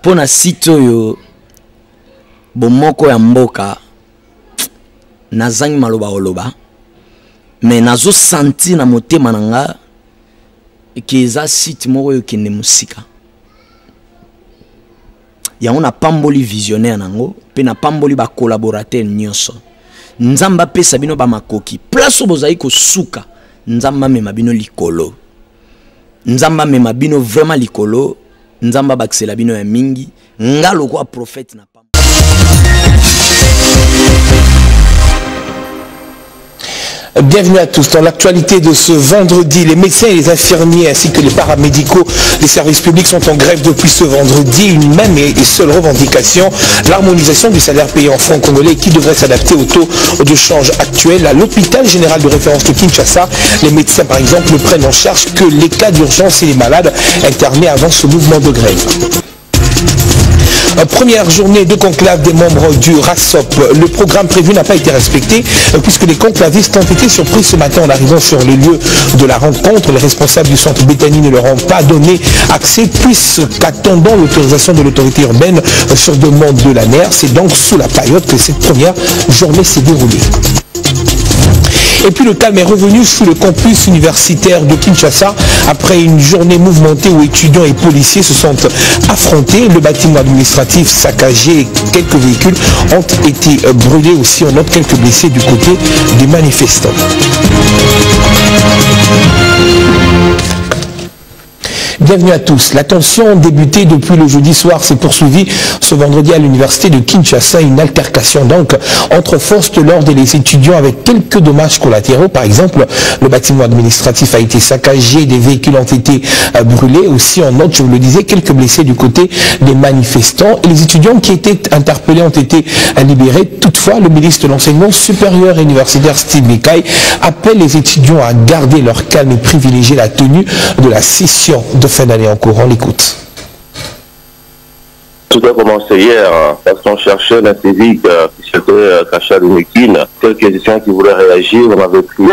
pona site oyo bomoko ya mboka nazangi maloba oloba mais nazo senti na motema nanga eza site moko yo kende musika yango na pamboli visionnaire nango pe na pamboli ba collaborateur nyonso nzamba pesa bino ba makoki place bozai ko suka nzamba mema bino likolo nzamba mema bino vraiment likolo nzamba baksela bino ya mingi ngalo kwa prophète na pamba. Bienvenue à tous. Dans l'actualité de ce vendredi, les médecins et les infirmiers ainsi que les paramédicaux des services publics sont en grève depuis ce vendredi. Une même et seule revendication, l'harmonisation du salaire payé en francs congolais qui devrait s'adapter au taux de change actuel. À l'hôpital général de référence de Kinshasa, les médecins par exemple ne prennent en charge que les cas d'urgence et les malades internés avant ce mouvement de grève. Première journée de conclave des membres du RASOP. Le programme prévu n'a pas été respecté puisque les conclavistes ont été surpris ce matin en arrivant sur le lieu de la rencontre. Les responsables du centre Béthanie ne leur ont pas donné accès puisqu'attendant l'autorisation de l'autorité urbaine sur demande de la NER. C'est donc sous la période que cette première journée s'est déroulée. Et puis le calme est revenu sous le campus universitaire de Kinshasa après une journée mouvementée où étudiants et policiers se sont affrontés. Le bâtiment administratif saccagé et quelques véhicules ont été brûlés aussi. On note quelques blessés du côté des manifestants. Bienvenue à tous. La tension débutée depuis le jeudi soir s'est poursuivie ce vendredi à l'université de Kinshasa. Une altercation donc entre forces de l'ordre et les étudiants avec quelques dommages collatéraux. Par exemple, le bâtiment administratif a été saccagé, des véhicules ont été brûlés. Aussi, on note, je vous le disais, quelques blessés du côté des manifestants. Et les étudiants qui étaient interpellés ont été libérés. Toutefois, le ministre de l'Enseignement supérieur et universitaire Steve Mekai appelle les étudiants à garder leur calme et privilégier la tenue de la session de fin d'année en cours. On l'écoute. Tout a commencé hier, parce qu'on cherchait la civique qui s'était cachée à l'Unikin. Quelques étudiants qui voulaient réagir, on avait pris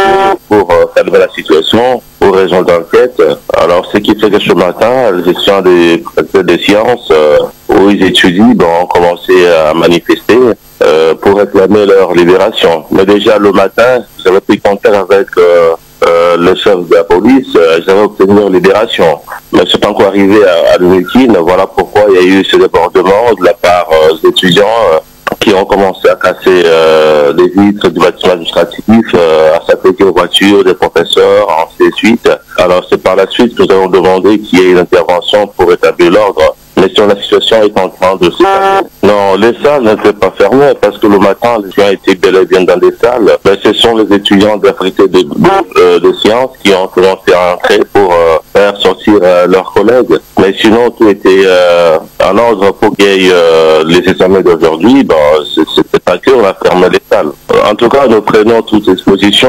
pour calmer la situation, pour raison d'enquête. Alors, ce qui fait que ce matin, les étudiants des sciences, où ils étudient, ont commencé à manifester pour réclamer leur libération. Mais déjà, le matin, j'avais pris contact avec le chef de la police, j'avais obtenu leur libération. Mais c'est encore arrivé à l'Unikin. Voilà pourquoi il y a eu ce débordement de la part des étudiants qui ont commencé à casser les vitres du bâtiment administratif, à s'attaquer aux voitures des professeurs, ainsi de suite. Alors c'est par la suite que nous avons demandé qu'il y ait une intervention pour établir l'ordre. Mais si la situation est en train de se calmer. Non, les salles n'étaient pas fermées parce que le matin, les étudiants étaient bel et bien dans des salles. Mais ce sont les étudiants de la faculté de sciences qui ont commencé à entrer pour faire sortir leurs collègues. Mais sinon, tout était en ordre pour qu'il y ait les examens d'aujourd'hui. C'était pas que on a fermé les salles. En tout cas, nous prenons toutes dispositions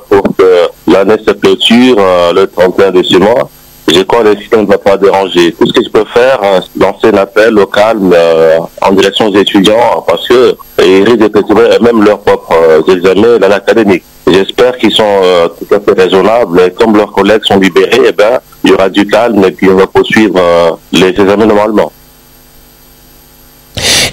pour que l'année se clôture le 31 de ce mois. Je crois que le système ne va pas déranger. Tout ce que je peux faire, c'est lancer un appel au calme en direction des étudiants parce qu'ils risquent de perturber même leurs propres examens l'année académique. J'espère qu'ils sont tout à fait raisonnables et comme leurs collègues sont libérés, il y aura du calme et puis on va poursuivre les examens normalement.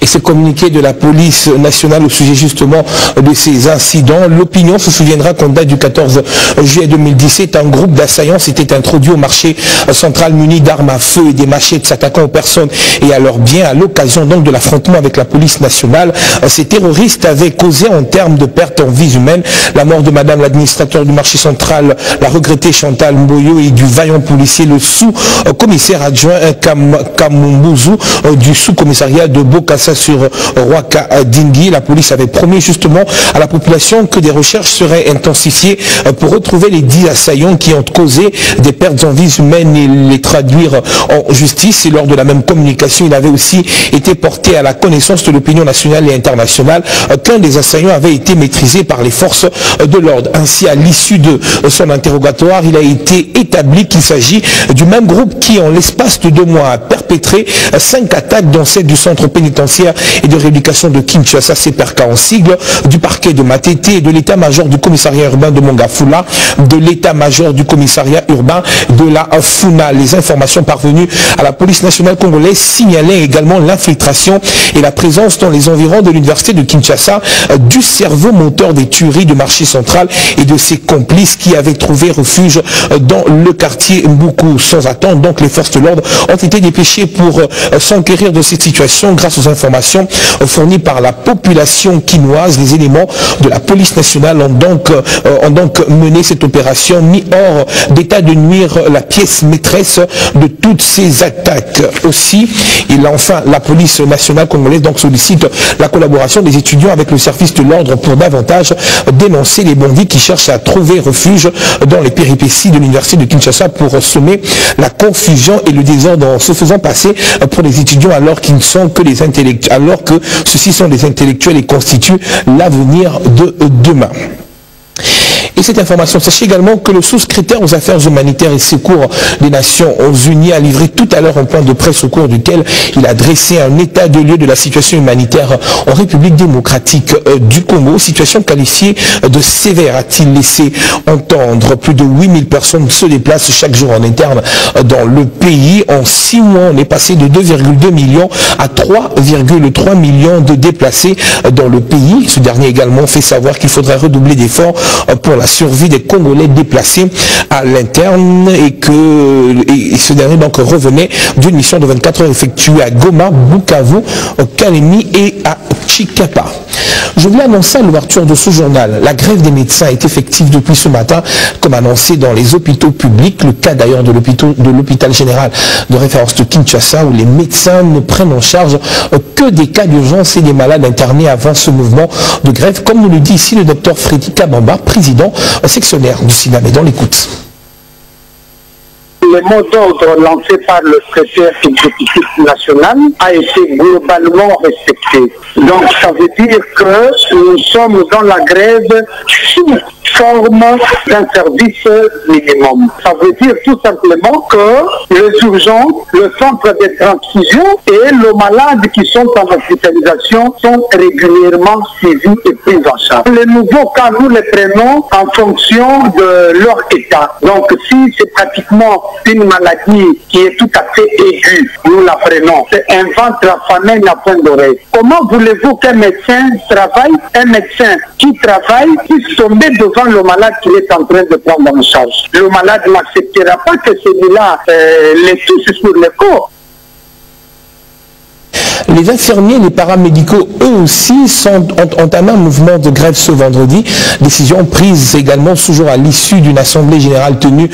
Et ce communiqué de la police nationale au sujet justement de ces incidents. L'opinion se souviendra qu'en date du 14 juillet 2017, un groupe d'assaillants s'était introduit au marché central muni d'armes à feu et des machettes s'attaquant aux personnes et à leurs biens. À l'occasion donc de l'affrontement avec la police nationale, ces terroristes avaient causé en termes de pertes en vies humaines la mort de madame l'administrateur du marché central, la regrettée Chantal Mboyo, et du vaillant policier, le sous-commissaire adjoint Kamumbuzu du sous-commissariat de Bokassa sur Rwaka Dingui. La police avait promis justement à la population que des recherches seraient intensifiées pour retrouver les 10 assaillants qui ont causé des pertes en vies humaines et les traduire en justice. Et lors de la même communication, il avait aussi été porté à la connaissance de l'opinion nationale et internationale qu'un des assaillants avait été maîtrisé par les forces de l'ordre. Ainsi, à l'issue de son interrogatoire, il a été établi qu'il s'agit du même groupe qui, en l'espace de 2 mois, a perpétré 5 attaques dans celle du centre pénitentiaire pénitentiaire et de rééducation de Kinshasa, CPRK en sigle, du parquet de Matete et de l'état-major du commissariat urbain de Mongafula, de l'état-major du commissariat urbain de la Funa. Les informations parvenues à la police nationale congolaise signalaient également l'infiltration et la présence dans les environs de l'université de Kinshasa du cerveau moteur des tueries du marché central et de ses complices qui avaient trouvé refuge dans le quartier Mboukou. Sans attendre, donc les forces de l'ordre ont été dépêchées pour s'enquérir de cette situation grâce aux informations fournies par la population quinoise. Les éléments de la police nationale ont donc mené cette opération, mis hors d'état de nuire la pièce maîtresse de toutes ces attaques. Aussi, la police nationale congolaise donc sollicite la collaboration des étudiants avec le service de l'ordre pour davantage dénoncer les bandits qui cherchent à trouver refuge dans les péripéties de l'université de Kinshasa pour semer la confusion et le désordre en se faisant passer pour les étudiants alors qu'ils ne sont que des intellectuels, alors que ceux-ci sont des intellectuels et constituent l'avenir de demain. Et cette information, sachez également que le sous-secrétaire aux affaires humanitaires et secours des Nations Unies a livré tout à l'heure un point de presse au cours duquel il a dressé un état de lieu de la situation humanitaire en République démocratique du Congo, situation qualifiée de sévère, a-t-il laissé entendre. Plus de 8000 personnes se déplacent chaque jour en interne dans le pays. En 6 mois, on est passé de 2,2 millions à 3,3 millions de déplacés dans le pays. Ce dernier également fait savoir qu'il faudrait redoubler d'efforts pour la survie des Congolais déplacés à l'interne et ce dernier donc revenait d'une mission de 24 heures effectuée à Goma, Bukavu, Kalemi et à Chikapa. Je voulais annoncer à l'ouverture de ce journal, la grève des médecins est effective depuis ce matin, comme annoncé dans les hôpitaux publics, le cas d'ailleurs de l'hôpital général de référence de Kinshasa, où les médecins ne prennent en charge que des cas d'urgence et des malades internés avant ce mouvement de grève, comme nous le dit ici le docteur Freddy Kabamba, président sectionnaire du SINAM. Dans l'écoute. Le mot d'ordre lancé par le secrétaire exécutif national a été globalement respecté. Donc ça veut dire que nous sommes dans la grève sous forme d'un service minimum. Ça veut dire tout simplement que les urgences, le centre de transfusion et le malade qui sont en hospitalisation sont régulièrement suivis et pris en charge. Les nouveaux cas, nous les prenons en fonction de leur état. Donc si c'est pratiquement une maladie qui est tout à fait aiguë, nous la prenons. C'est un ventre affamé, n'a point d'oreille. Comment voulez-vous qu'un médecin travaille, un médecin qui travaille, puisse tomber devant le malade qu'il est en train de prendre en charge? Le malade n'acceptera pas que celui-là les touche sur le corps. Les infirmiers et les paramédicaux, eux aussi, ont entamé un mouvement de grève ce vendredi. Décision prise également toujours à l'issue d'une assemblée générale tenue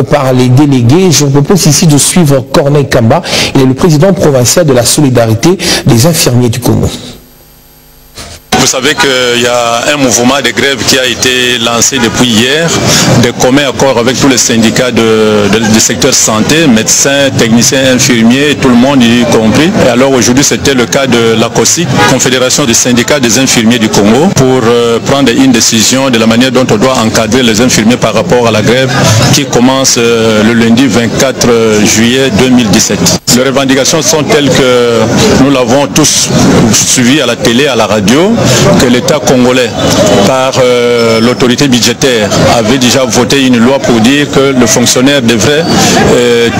par les délégués. Je vous propose ici de suivre Corneille Kamba. Il est le président provincial de la solidarité des infirmiers du Congo. Vous savez qu'il y a un mouvement de grève qui a été lancé depuis hier, de commun accord avec tous les syndicats du secteur santé, médecins, techniciens, infirmiers, tout le monde y compris. Et alors aujourd'hui c'était le cas de la COSIC, Confédération des syndicats des infirmiers du Congo, pour prendre une décision de la manière dont on doit encadrer les infirmiers par rapport à la grève qui commence le lundi 24 juillet 2017. Les revendications sont telles que nous l'avons tous suivi à la télé, à la radio, que l'État congolais, par l'autorité budgétaire, avait déjà voté une loi pour dire que le fonctionnaire devrait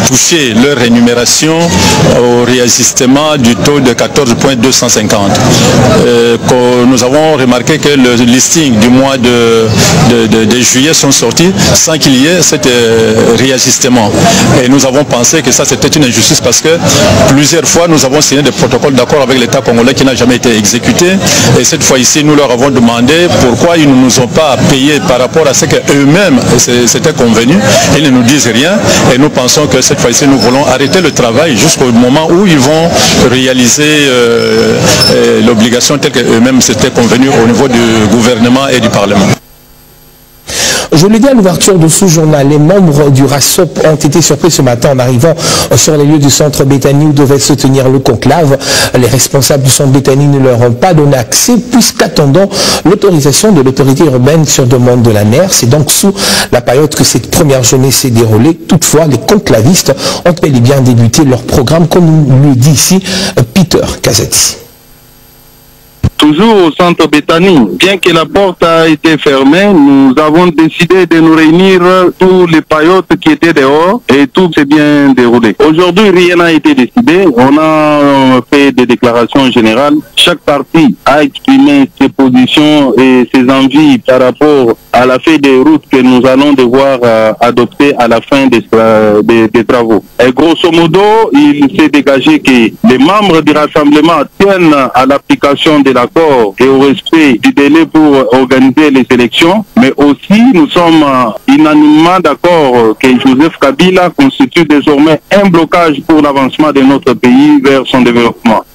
toucher leur rémunération au réajustement du taux de 14,250. Nous avons remarqué que le listing du mois de juillet sont sortis sans qu'il y ait cet réajustement. Et nous avons pensé que ça c'était une injustice parce que plusieurs fois nous avons signé des protocoles d'accord avec l'État congolais qui n'a jamais été exécuté. Et cette fois ici, nous leur avons demandé pourquoi ils ne nous ont pas payé par rapport à ce qu'eux-mêmes s'étaient convenus. Ils ne nous disent rien et nous pensons que cette fois-ci, nous voulons arrêter le travail jusqu'au moment où ils vont réaliser l'obligation telle qu'eux-mêmes s'étaient convenus au niveau du gouvernement et du Parlement. Je l'ai dit à l'ouverture de ce journal, les membres du RASOP ont été surpris ce matin en arrivant sur les lieux du centre Béthanie où devait se tenir le conclave. Les responsables du centre Béthanie ne leur ont pas donné accès puisqu'attendant l'autorisation de l'autorité urbaine sur demande de la NER. C'est donc sous la période que cette première journée s'est déroulée. Toutefois, les conclavistes ont bel et bien débuté leur programme, comme nous le dit ici Peter Kazetti. toujours au centre Béthanie. Bien que la porte a été fermée, nous avons décidé de nous réunir tous les paillotes qui étaient dehors et tout s'est bien déroulé. Aujourd'hui, rien n'a été décidé. On a fait des déclarations générales. Chaque parti a exprimé ses positions et ses envies par rapport à la feuille de route que nous allons devoir adopter à la fin des travaux. Et grosso modo, il s'est dégagé que les membres du rassemblement tiennent à l'application de l'accord et au respect du délai pour organiser les élections, mais aussi nous sommes unanimement d'accord que Joseph Kabila constitue désormais un blocage pour l'avancement de notre pays vers son développement.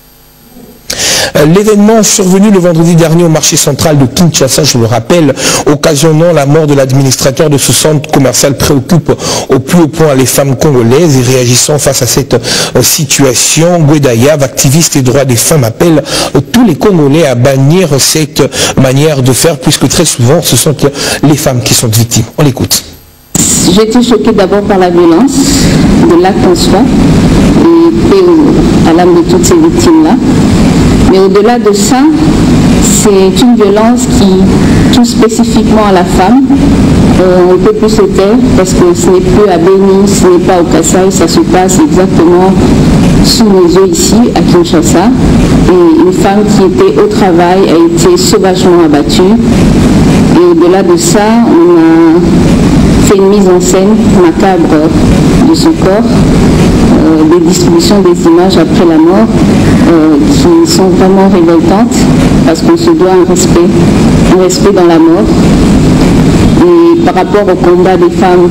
L'événement survenu le vendredi dernier au marché central de Kinshasa, je le rappelle, occasionnant la mort de l'administrateur de ce centre commercial, préoccupe au plus haut point les femmes congolaises. Et réagissant face à cette situation, Gwedayav, activiste des droits des femmes, appelle tous les Congolais à bannir cette manière de faire, puisque très souvent ce sont les femmes qui sont victimes. On l'écoute. J'ai été choquée d'abord par la violence de l'acte en soi et paix à l'âme de toutes ces victimes-là. Mais au-delà de ça, c'est une violence qui touche spécifiquement à la femme. On ne peut plus se taire parce que ce n'est plus à Béni, ce n'est pas au Kassai, ça se passe exactement sous nos yeux ici, à Kinshasa. Et une femme qui était au travail a été sauvagement abattue. Et au-delà de ça, on a fait une mise en scène macabre de son corps, des distributions des images après la mort qui sont vraiment révoltantes parce qu'on se doit un respect dans la mort. Et par rapport au combat des femmes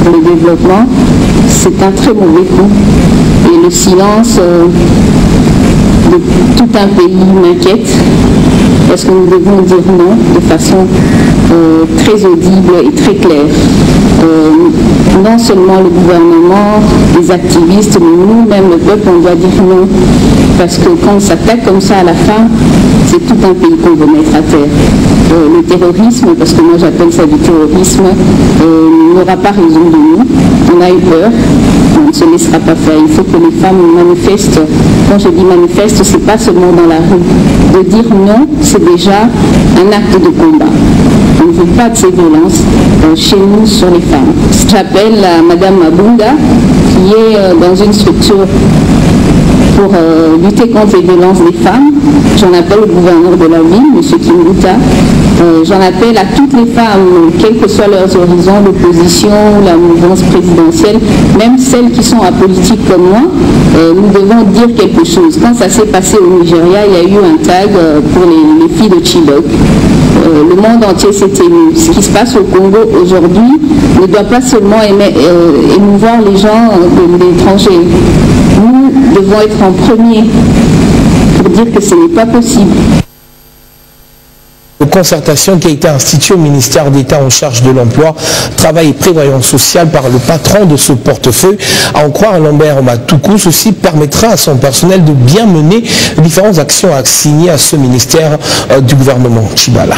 pour le développement, c'est un très mauvais coup. Et le silence de tout un pays m'inquiète parce que nous devons dire non de façon très audible et très claire. Non seulement le gouvernement, les activistes, mais nous-mêmes, le peuple, on doit dire non. Parce que quand on s'attaque comme ça à la femme, c'est tout un pays qu'on veut mettre à terre. Le terrorisme, parce que moi j'appelle ça du terrorisme, n'aura pas raison de nous. On a eu peur, on ne se laissera pas faire. Il faut que les femmes manifestent. Quand je dis manifeste, c'est pas seulement dans la rue. De dire non, c'est déjà un acte de combat. On ne veut pas de ces violences chez nous sur les femmes. J'appelle Madame Mabunda, qui est dans une structure pour lutter contre les violences des femmes. J'en appelle au gouverneur de la ville, M. Kimbuta. J'en appelle à toutes les femmes, quels que soient leurs horizons, l'opposition, la mouvance présidentielle, même celles qui sont apolitiques comme moi, nous devons dire quelque chose. Quand ça s'est passé au Nigeria, il y a eu un tag pour les filles de Chibok. Le monde entier s'est ému. Ce qui se passe au Congo aujourd'hui ne doit pas seulement émouvoir les gens de l'étranger. Nous devons être en premier pour dire que ce n'est pas possible. Une concertation qui a été instituée au ministère d'État en charge de l'emploi, travail et prévoyance sociale par le patron de ce portefeuille. À en croire Lambert Matoukou, ceci permettra à son personnel de bien mener les différentes actions assignées à ce ministère du gouvernement Tshibala.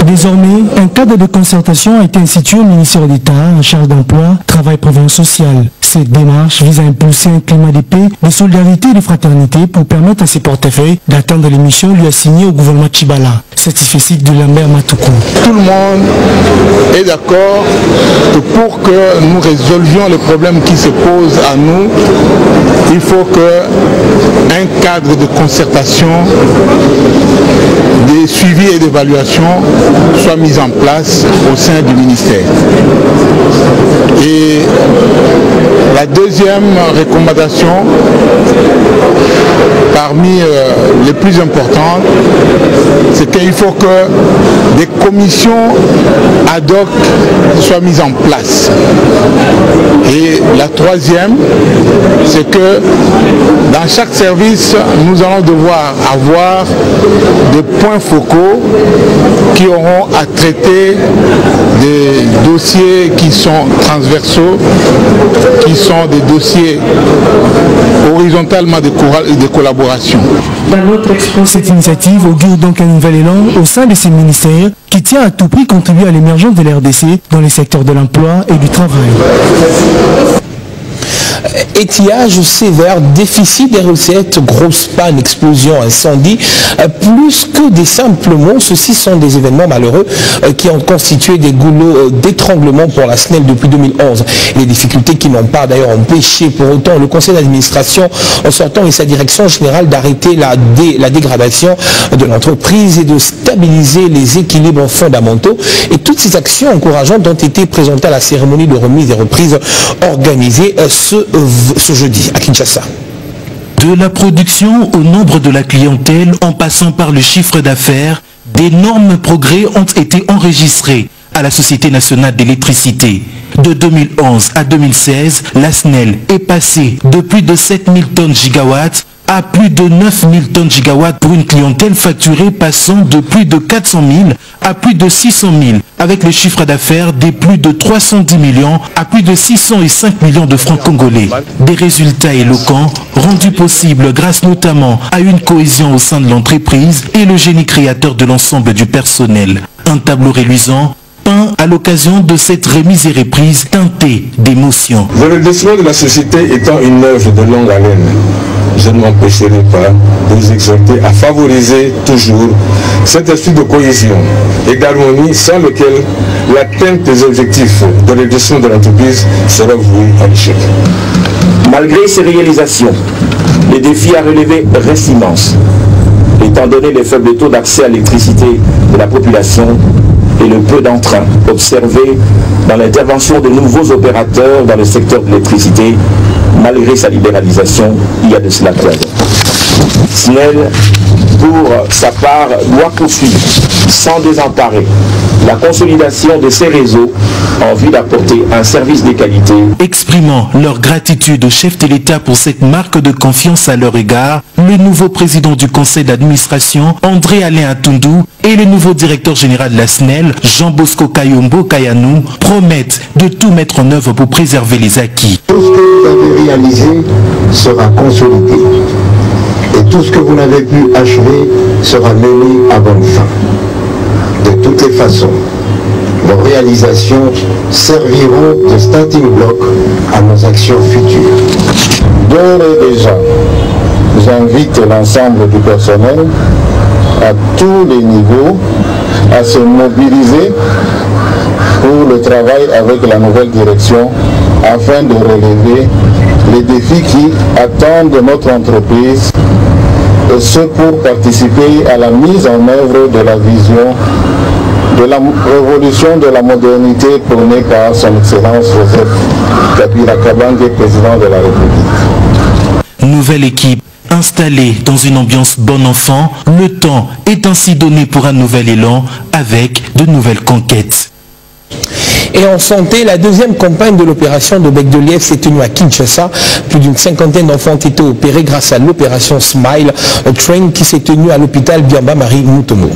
Désormais, un cadre de concertation a été institué au ministère d'État en charge d'emploi, travail et prévoyance sociale. Cette démarche vise à impulser un climat de paix, de solidarité et de fraternité pour permettre à ces portefeuilles d'atteindre les missions lui assignées au gouvernement Tshibala. Certifié de Lambert Matoukou. Tout le monde est d'accord que pour que nous résolvions les problèmes qui se posent à nous, il faut qu'un cadre de concertation, de suivi et d'évaluation soit mis en place au sein du ministère. Et la deuxième recommandation, parmi les plus importantes, c'est qu'il faut que des commissions ad hoc soient mises en place. Et la troisième, c'est que dans chaque service, nous allons devoir avoir des points focaux qui auront à traiter des dossiers qui sont transversaux, qui sont des dossiers horizontalement de collaboration. Cette initiative augure donc un nouvel élan au sein de ces ministères qui tient à tout prix contribuer à l'émergence de l'RDC dans les secteurs de l'emploi et du travail. Étiage sévère, déficit des recettes, grosse panne, explosion, incendie, plus que des simples mots, ceux-ci sont des événements malheureux qui ont constitué des goulots d'étranglement pour la SNEL depuis 2011. Les difficultés qui n'ont pas d'ailleurs empêché pour autant le conseil d'administration en sortant et sa direction générale d'arrêter la dégradation de l'entreprise et de stabiliser les équilibres fondamentaux. Et toutes ces actions encourageantes ont été présentées à la cérémonie de remise et reprise organisée ce jeudi à Kinshasa. De la production au nombre de la clientèle, en passant par le chiffre d'affaires, d'énormes progrès ont été enregistrés à la Société nationale d'électricité. De 2011 à 2016, la SNEL est passée de plus de 7000 tonnes gigawatts à plus de 9000 tonnes gigawatts pour une clientèle facturée passant de plus de 400 000 à plus de 600 000, avec le chiffre d'affaires des plus de 310 millions à plus de 605 millions de francs congolais. Des résultats éloquents rendus possibles grâce notamment à une cohésion au sein de l'entreprise et le génie créateur de l'ensemble du personnel. Un tableau réluisant peint à l'occasion de cette remise et reprise teintée d'émotion. Le redressement de la société étant une œuvre de longue haleine, je ne m'empêcherai pas de vous exhorter à favoriser toujours cet esprit de cohésion et d'harmonie sans lequel l'atteinte des objectifs de redressement de l'entreprise sera vouée à l'échec. Malgré ces réalisations, les défis à relever restent immenses, étant donné les faibles taux d'accès à l'électricité de la population et le peu d'entrain observé dans l'intervention de nouveaux opérateurs dans le secteur de l'électricité, malgré sa libéralisation il y a de cela 3 ans. SNEL, pour sa part, doit poursuivre sans désemparer la consolidation de ses réseaux en vue d'apporter un service de qualité. Exprimant leur gratitude au chef de l'État pour cette marque de confiance à leur égard, le nouveau président du conseil d'administration, André Alain Atundou, et le nouveau directeur général de la SNEL, Jean-Bosco Kayombo Kayanou, promettent de tout mettre en œuvre pour préserver les acquis. Tout ce que vous avez réalisé sera consolidé. Et tout ce que vous n'avez pu achever sera mené à bonne fin. De toutes les façons, vos réalisations serviront de starting block à nos actions futures. D'ores et déjà, j'invite l'ensemble du personnel à tous les niveaux à se mobiliser pour le travail avec la nouvelle direction afin de relever les défis qui attendent notre entreprise, et ce pour participer à la mise en œuvre de la vision de la révolution de la modernité prônée par son Excellence Joseph Kabila Kabange, président de la République. Nouvelle équipe installée dans une ambiance bon enfant, le temps est ainsi donné pour un nouvel élan avec de nouvelles conquêtes. Et en santé, la deuxième campagne de l'opération de Bec de Lièvre s'est tenue à Kinshasa. Plus d'une 50aine d'enfants ont été opérés grâce à l'opération Smile Train qui s'est tenue à l'hôpital Biamba Marie Mutombo.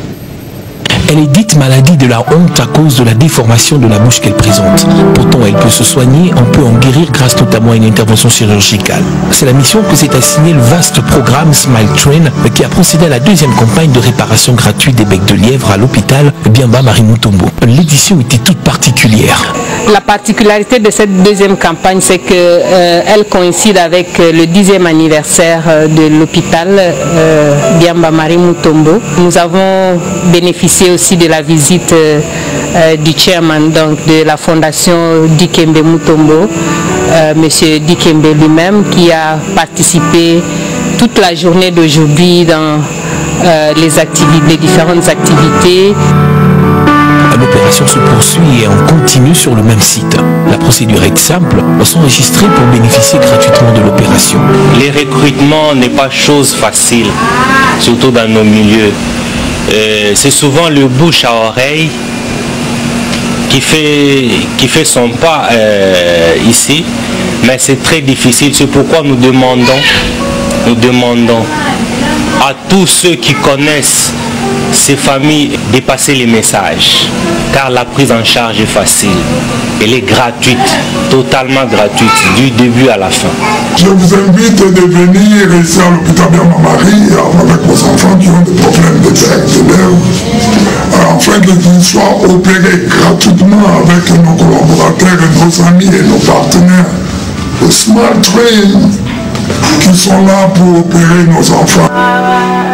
Elle est dite maladie de la honte à cause de la déformation de la bouche qu'elle présente. Pourtant, elle peut se soigner, on peut en guérir grâce notamment à une intervention chirurgicale. C'est la mission que s'est assigné le vaste programme Smile Train qui a procédé à la deuxième campagne de réparation gratuite des becs de lièvre à l'hôpital Biamba Marie Mutombo. L'édition était toute particulière. La particularité de cette deuxième campagne, c'est qu'elle coïncide avec le 10e anniversaire de l'hôpital Biamba Marie Mutombo. Nous avons bénéficié aussi de la visite du chairman donc, de la fondation Dikembe Mutombo, M. Dikembe lui-même, qui a participé toute la journée d'aujourd'hui dans les différentes activités. L'opération se poursuit et on continue sur le même site. La procédure est simple, s'enregistrer pour bénéficier gratuitement de l'opération. Les recrutements n'est pas chose facile, surtout dans nos milieux. C'est souvent le bouche à oreille qui fait son pas ici, mais c'est très difficile. C'est pourquoi nous demandons à tous ceux qui connaissent ces familles de passer les messages, car la prise en charge est facile, elle est gratuite, totalement gratuite, du début à la fin. Je vous invite de venir ici à l'hôpital Biamba Marie avec vos enfants qui ont des problèmes de bec, de lèvres, afin qu'ils soient opérés gratuitement avec nos collaborateurs et nos amis et nos partenaires smart train qui sont là pour opérer nos enfants.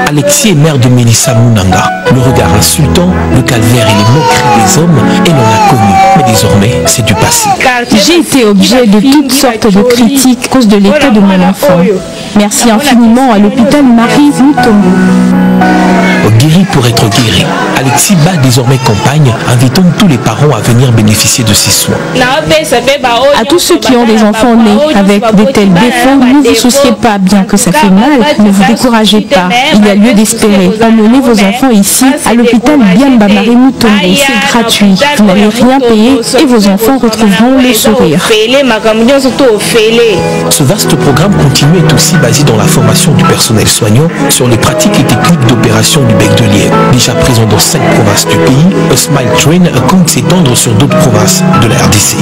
Alexis est maire de Mélissa Mounanga. Le regard insultant, le calvaire et les moqueries des hommes, elle en a connu. Mais désormais, c'est du passé. J'ai été objet de toutes sortes de critiques à cause de l'état de mon enfant. Merci infiniment à l'hôpital Marie Mutombo. Guéri pour être guéri. Alexis bat désormais campagne, invitant tous les parents à venir bénéficier de ses soins. À tous ceux qui ont des enfants nés avec de tels défauts, ne vous souciez pas, bien que ça fait mal, ne vous découragez pas. Il y a lieu d'espérer. Emmenez vos enfants ici, à l'hôpital Biamba Marie Mutombo. C'est gratuit. Vous n'allez rien payer et vos enfants retrouveront le sourire. Ce vaste programme continu est aussi basé dans la formation du personnel soignant sur les pratiques et techniques d'opération du bec de lièvre. Déjà présent dans 5 provinces du pays, A Smile Train compte s'étendre sur d'autres provinces de la RDC.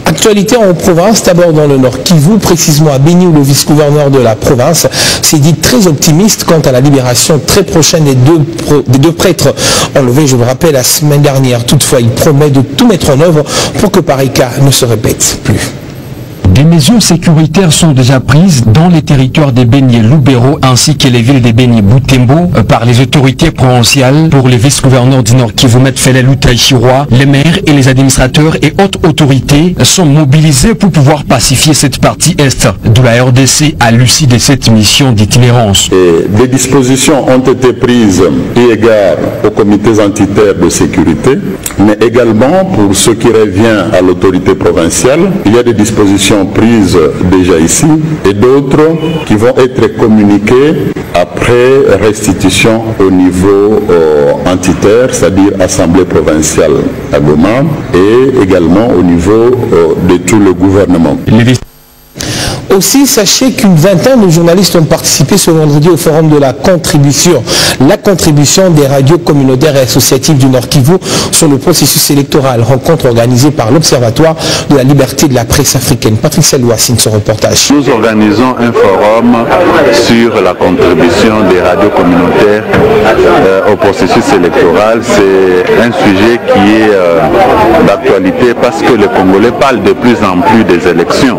Actualité en province, d'abord dans le Nord Kivu, précisément à Béni où le vice-gouverneur de la province s'est dit très optimiste quant à la libération très prochaine des deux prêtres enlevés, je vous rappelle, la semaine dernière. Toutefois, il promet de tout mettre en œuvre pour que pareil cas ne se répète plus. Des mesures sécuritaires sont déjà prises dans les territoires des Béni et Lubero ainsi que les villes des Béni et Butembo par les autorités provinciales. Pour les vice-gouverneurs du Nord Kivu, Fele Lutaïchirois, les maires et les administrateurs et autres autorités sont mobilisés pour pouvoir pacifier cette partie est de la RDC à l'issue de cette mission d'itinérance. Des dispositions ont été prises eu égard aux comités entitaires de sécurité, mais également pour ce qui revient à l'autorité provinciale, il y a des dispositions prises déjà ici et d'autres qui vont être communiquées après restitution au niveau entitaire, c'est-à-dire Assemblée provinciale à Goma et également au niveau de tout le gouvernement. Aussi, sachez qu'une vingtaine de journalistes ont participé ce vendredi au forum de la contribution des radios communautaires et associatives du Nord Kivu sur le processus électoral, rencontre organisée par l'Observatoire de la liberté de la presse africaine. Patricia Louassine, son reportage. Nous organisons un forum sur la contribution des radios communautaires au processus électoral. C'est un sujet qui est d'actualité parce que les Congolais parlent de plus en plus des élections.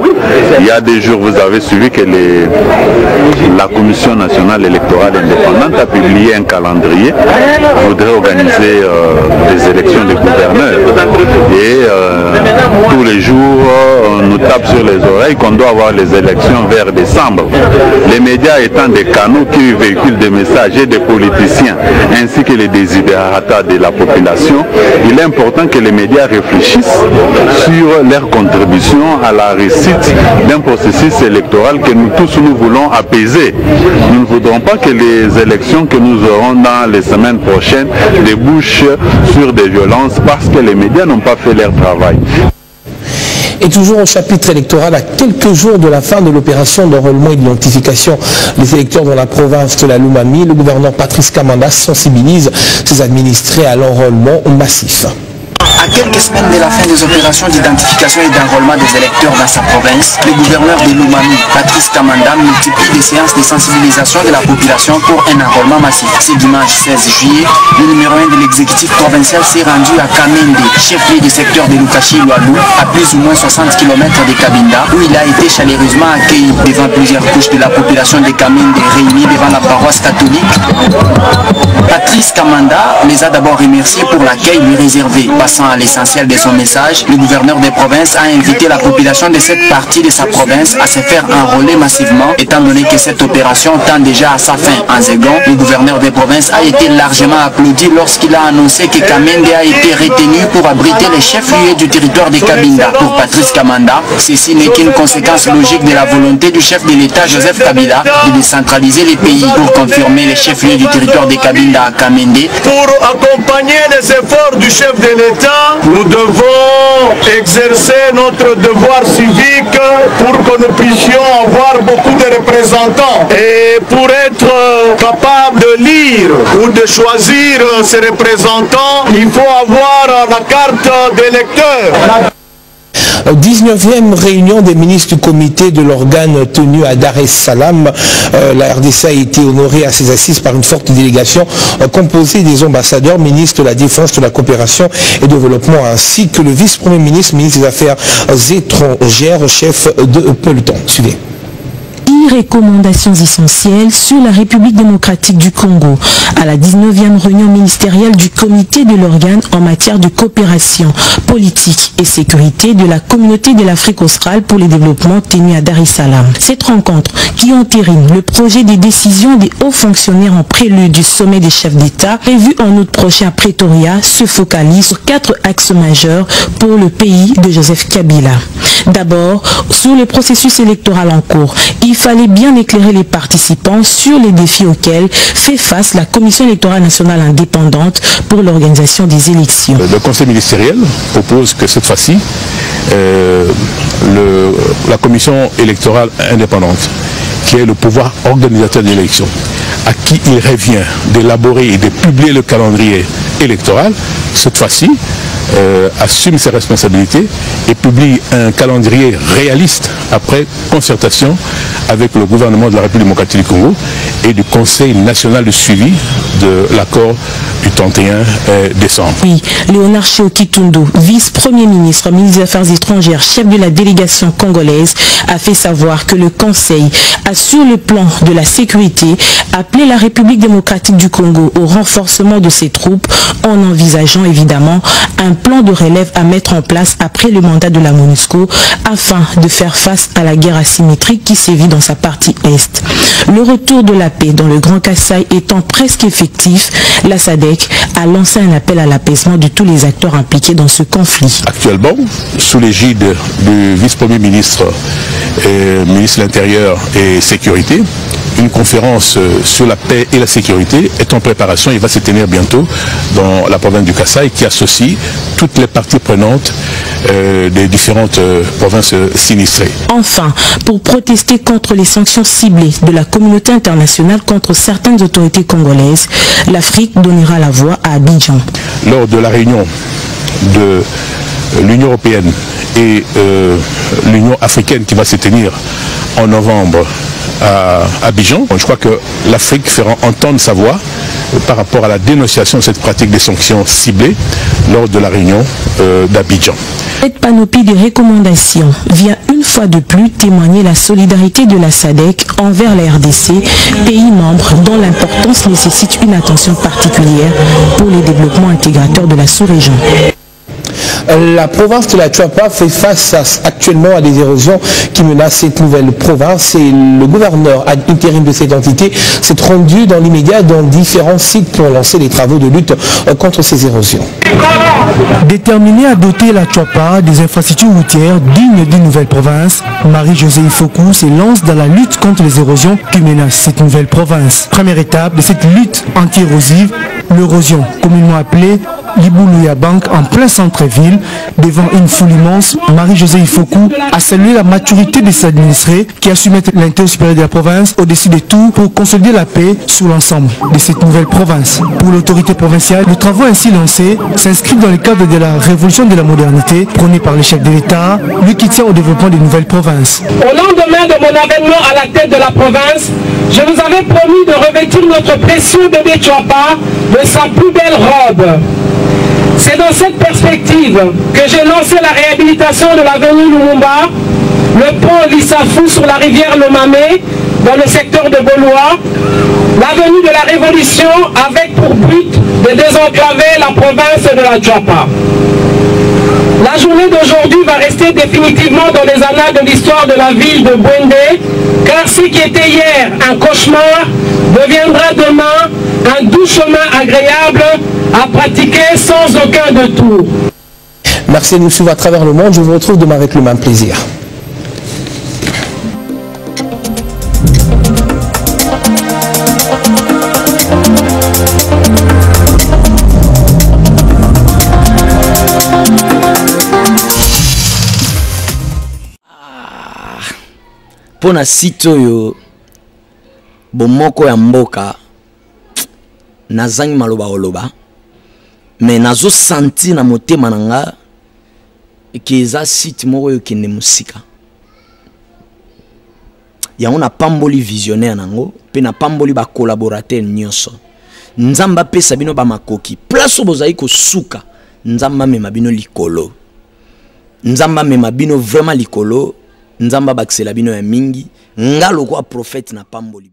Il y a des jours, vous avez suivi que la Commission nationale électorale indépendante a publié un calendrier. Voudrait organiser des élections de gouverneurs. Et tous les jours, on nous tape sur les oreilles qu'on doit avoir les élections vers décembre. Les médias étant des canaux qui véhiculent des messages et des politiciens, ainsi que les desiderata de la population, il est important que les médias réfléchissent sur leur contribution à la réussite d'un processus électoral que nous tous nous voulons apaiser. Nous ne voudrons pas que les élections que nous aurons dans les semaines prochaines débouchent sur des violences parce que les médias n'ont pas fait leur travail. Et toujours au chapitre électoral, à quelques jours de la fin de l'opération d'enrôlement et d'identification des électeurs dans la province de la Lomami, le gouverneur Patrice Kamanda sensibilise ses administrés à l'enrôlement massif. À quelques semaines de la fin des opérations d'identification et d'enrôlement des électeurs dans sa province, le gouverneur de Lomami, Patrice Kamanda, multiplie des séances de sensibilisation de la population pour un enrôlement massif. Ce dimanche 16 juillet, le numéro 1 de l'exécutif provincial s'est rendu à Kamende, chef-lieu du secteur de Lukachi-Loalou, à plus ou moins 60 km de Kabinda, où il a été chaleureusement accueilli devant plusieurs couches de la population de Kamende réunie devant la paroisse catholique. Patrice Kamanda les a d'abord remerciés pour l'accueil lui réservé. Passant à l'essentiel de son message, le gouverneur des provinces a invité la population de cette partie de sa province à se faire enrôler massivement, étant donné que cette opération tend déjà à sa fin. En second, le gouverneur des provinces a été largement applaudi lorsqu'il a annoncé que Kamende a été retenu pour abriter les chefs-lieux du territoire de Kabinda. Pour Patrice Kamanda, ceci n'est qu'une conséquence logique de la volonté du chef de l'État Joseph Kabila de décentraliser les pays. Pour confirmer les chefs-lieux du territoire de Kabinda à Kamende, pour accompagner les efforts du chef de l'État, nous devons exercer notre devoir civique pour que nous puissions avoir beaucoup de représentants. Et pour être capable de lire ou de choisir ces représentants, il faut avoir la carte d'électeur. 19e réunion des ministres du comité de l'organe tenu à Dar es Salaam. La RDC a été honorée à ses assises par une forte délégation composée des ambassadeurs, ministres de la Défense, de la Coopération et Développement, ainsi que le vice-premier ministre, ministre des Affaires étrangères, chef de peloton. Suivez. Recommandations essentielles sur la République démocratique du Congo à la 19e réunion ministérielle du comité de l'organe en matière de coopération politique et sécurité de la communauté de l'Afrique australe pour le développement tenue à Dar es Salaam. Cette rencontre qui entérine le projet des décisions des hauts fonctionnaires en prélude du sommet des chefs d'État prévu en août prochain à Pretoria se focalise sur 4 axes majeurs pour le pays de Joseph Kabila. D'abord, sur le processus électoral en cours, il fallait bien éclairer les participants sur les défis auxquels fait face la Commission électorale nationale indépendante pour l'organisation des élections. Le Conseil ministériel propose que cette fois-ci, la Commission électorale indépendante, qui est le pouvoir organisateur de l'élection, à qui il revient d'élaborer et de publier le calendrier électoral, cette fois-ci, assume ses responsabilités et publie un calendrier réaliste après concertation avec le gouvernement de la République démocratique du Congo et du Conseil national de suivi de l'accord du 31 décembre. Oui, Léonard Shoki Tundo, vice-premier ministre, ministre des Affaires étrangères, chef de la délégation congolaise, a fait savoir que le Conseil a, sur le plan de la sécurité, appelé la République démocratique du Congo au renforcement de ses troupes en envisageant évidemment un plan de relève à mettre en place après le mandat de la MONUSCO afin de faire face à la guerre asymétrique qui sévit dans sa partie est. Le retour de la paix dans le Grand Kasaï étant presque effectif, la SADC a lancé un appel à l'apaisement de tous les acteurs impliqués dans ce conflit. Actuellement, sous l'égide du vice-premier ministre, ministre de l'Intérieur et Sécurité, une conférence sur la paix et la sécurité est en préparation et va se tenir bientôt dans la province du Kasaï qui associe toutes les parties prenantes des différentes provinces sinistrées. Enfin, pour protester contre les sanctions ciblées de la communauté internationale contre certaines autorités congolaises, l'Afrique donnera la voix à Abidjan. Lors de la réunion de l'Union européenne et l'Union africaine qui va se tenir en novembre à Abidjan, je crois que l'Afrique fera entendre sa voix par rapport à la dénonciation de cette pratique des sanctions ciblées lors de la réunion d'Abidjan. Cette panoplie de recommandations vient une fois de plus témoigner la solidarité de la SADC envers la RDC, pays membre dont l'importance nécessite une attention particulière pour le développement intégrateur de la sous-région. La province de la Tchouapa fait face actuellement à des érosions qui menacent cette nouvelle province et le gouverneur ad intérim de cette entité s'est rendu dans l'immédiat dans différents sites pour lancer des travaux de lutte contre ces érosions. Déterminée à doter la Tchouapa des infrastructures routières dignes d'une nouvelle province, Marie-Josée Ifokou se lance dans la lutte contre les érosions qui menacent cette nouvelle province. Première étape de cette lutte anti-érosive, l'érosion communément appelée Libouluya Bank en plein centre-ville, devant une foule immense. Marie-Josée Ifokou a salué la maturité de ses administrés qui a su mettre l'intérêt supérieur de la province au-dessus de tout pour consolider la paix sur l'ensemble de cette nouvelle province. Pour l'autorité provinciale, le travail ainsi lancé s'inscrit dans le cadre de la révolution de la modernité prônée par le chef de l'État, lui qui tient au développement des nouvelles provinces. Au lendemain de mon avènement à la tête de la province, je vous avais promis de revêtir notre précieux bébé Tchouapa de sa plus belle robe. C'est dans cette perspective que j'ai lancé la réhabilitation de l'avenue Lumumba, le pont Lissafou sur la rivière Lomamé, dans le secteur de Boloa, l'avenue de la Révolution avec pour but de désenclaver la province de la Tchouapa. La journée d'aujourd'hui va rester définitivement dans les annales de l'histoire de la ville de Bwendé, car ce qui était hier un cauchemar deviendra demain un doux chemin agréable à pratiquer sans aucun détour. Merci de nous suivre à travers le monde. Je vous retrouve demain avec le même plaisir. Pona site oyo bomoko ya mboka nazangi maloba oloba mais nazo senti na motema nanga qui est un site moro qui est musika. Yango na pamboli visionnaire nango, pe na pamboli ba collaborateur nyonso. Nzamba pesa bino ba makoki. Place bozai ko suka. Nzamba mema bino likolo. Nzamba mema bino vraiment likolo. Nzamba baksela bino ya mingi. Ngalo kwa prophète na pamboli.